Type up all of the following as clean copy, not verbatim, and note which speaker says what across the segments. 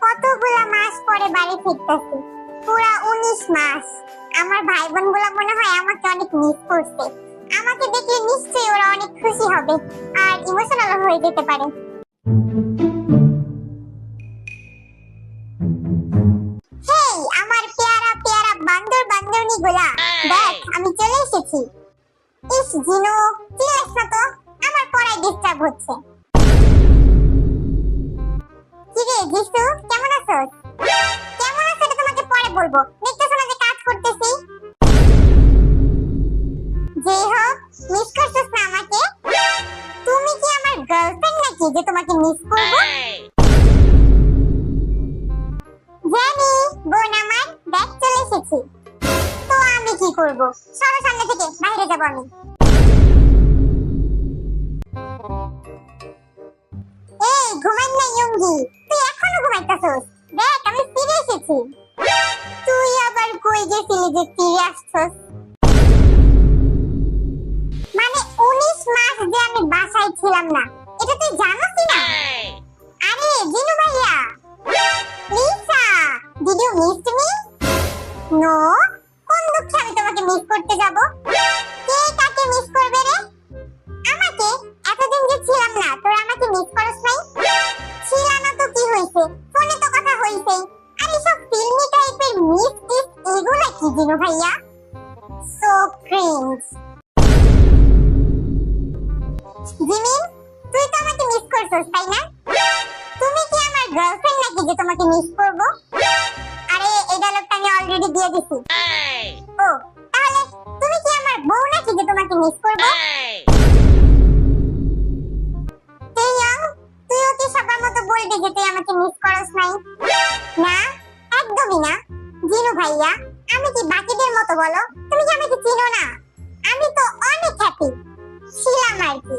Speaker 1: কতগুলা মাস পরে বাড়ি ফিরতেছি, পুরা 19 মাস। আমার ভাই বোন গুলা মনে হয় আমাকে অনেক মিস করছে। আমাকে দেখলে নিশ্চয়ই ওরা অনেক খুশি হবে আর ইমোশনাল হয়ে যেতে পারে। হেই আমার পেয়ারা পেয়ারা বান্দর বান্দরনি গুলা, দেখ আমি চলে এসেছি। ইস জিনু, চিল্লাস না তো, আমার পড়ায় ডিস্টার্ব হচ্ছে। কিরে জিসু, কেমন আছোস? কেমন আছো এটা তোমাকে পরে বলবো, দেখতেছো না যে কাজ করতেছি। যেই হোক, মিস করছস না আমাকে? তুমি কি আমার গার্লফ্রেন্ড নাকি যে তোমাকে মিস করবো? জানি বোন আমার, দেখ চলে এসেছি। তো আমি কি করব? সরো সামনে থেকে, বাইরে যাবো আমি। এই ঘুমাই না ইয়ঙ্গি, তুই এখনো ঘুমাইতেছস? দেখ আমি ফিরে এসেছি। তুই আবার কই গেছিলি যে ফিরে আসছস? মানে 19 মাস যে আমি বাসায় ছিলাম না, এটা তুই জানোসই না? আরে জিনু ভাইয়া, Lisa, did you miss me? No, কোন দুঃখে আমি তোমাকে মিস করতে যাব? কে কাকে মিস করবে রে? আমাকে? এতদিন যে ছিলাম না, তোর আমাকে মিস করছ নাই? ছিলা না তো কি হইছে, ফোনে তো কথা হইছে। আর এসব ফিল্মি টাইপের মিস টিস এগুলা কি জিনু ভাইয়া? So cringe. জিমিন, তুই তো আমাকে মিস করছস তাই না? তুমি কি আমার গার্লফ্রেন্ড নাকি যে তোমাকে মিস করব? আরে এই ডায়লগটা আমি অলরেডি দিয়ে দিছি। ও তাহলে তুমি কি আমার বউ নাকি যে তোমাকে মিস করব? তুইও কি সবার মতো বলবি যে তুই আমাকে মিস করস নাই? না, একদমই না। জিনু ভাইয়া, আমি কি বাকিদের মতো বলো? তুমি কি আমাকে চিনো না? আমি তো অনেক হ্যাপি ছিলাম আর কি।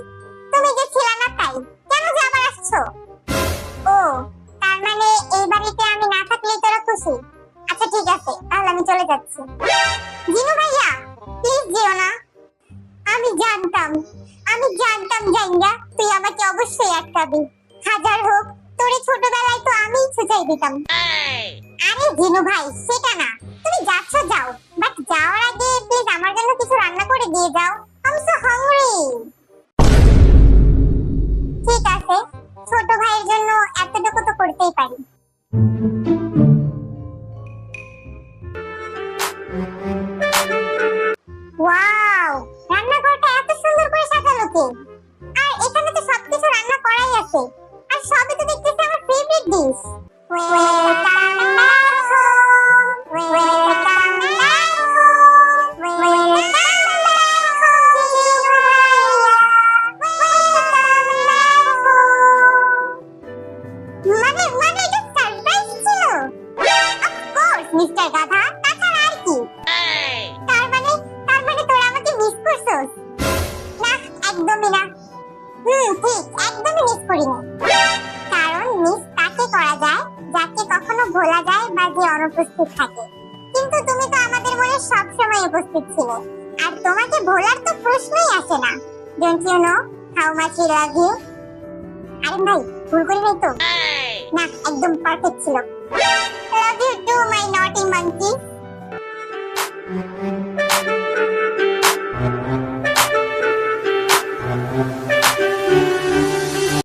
Speaker 1: তুমি যে ছিলা না তাই কেন যে আবার আসছো? ও তার মানে এই বাড়িতে আমি না থাকলেই তোরা খুশি? আচ্ছা ঠিক আছে, তাহলে আমি চলে যাচ্ছি। জিনু ভাইয়া প্লিজ যেও না। আমি জানতাম জাইঙ্গা তুই আমাকে অবশ্যই আটকাবি। হাজার হোক তোরে ছোটবেলায় তো আমিই ছুটাই দিতাম। আরে জিনু ভাই সেটা না, তুমি যাচ্ছ যাও, বাট যাওয়ার আগে প্লিজ আমার জন্য কিছু রান্না করে দিয়ে যাও। I am so hungry. ঠিক আছে, ছোট ভাইয়ের জন্য এতটুকু তো করতেই পারি। ওয়াও, রান্নাঘরটা এত সুন্দর করে সাজানো কে? আর এখানে তো সবকিছু রান্না করাই আছে, আর সবই তো দেখতেছি আমার favourite dish. Welcome back home, welcome back home, welcome back home. মানে এটা সারপ্রাইজ ছিল? অফ কোর্স মিস্টার গাধা, তাছাড়া আর কি? তার মানে তোরা আমাকে মিস করছস? না, একদমই না। ঠিক, একদমই মিস করি না। কারণ মিস তাকে করা যায় যাকে কখনো ভোলা যায় বা যে অনুপস্থিত থাকে। কিন্তু তুমি তো আমাদের মনে সব সময় উপস্থিত ছিলে, আর তোমাকে ভোলার তো প্রশ্নই আসে না। Don't you know how much I love you? আরে ভাই, ভুল করি নাই তো? না, একদম পারফেক্ট ছিল। লাভ ইউ টু মাই নটি মাঙ্কি।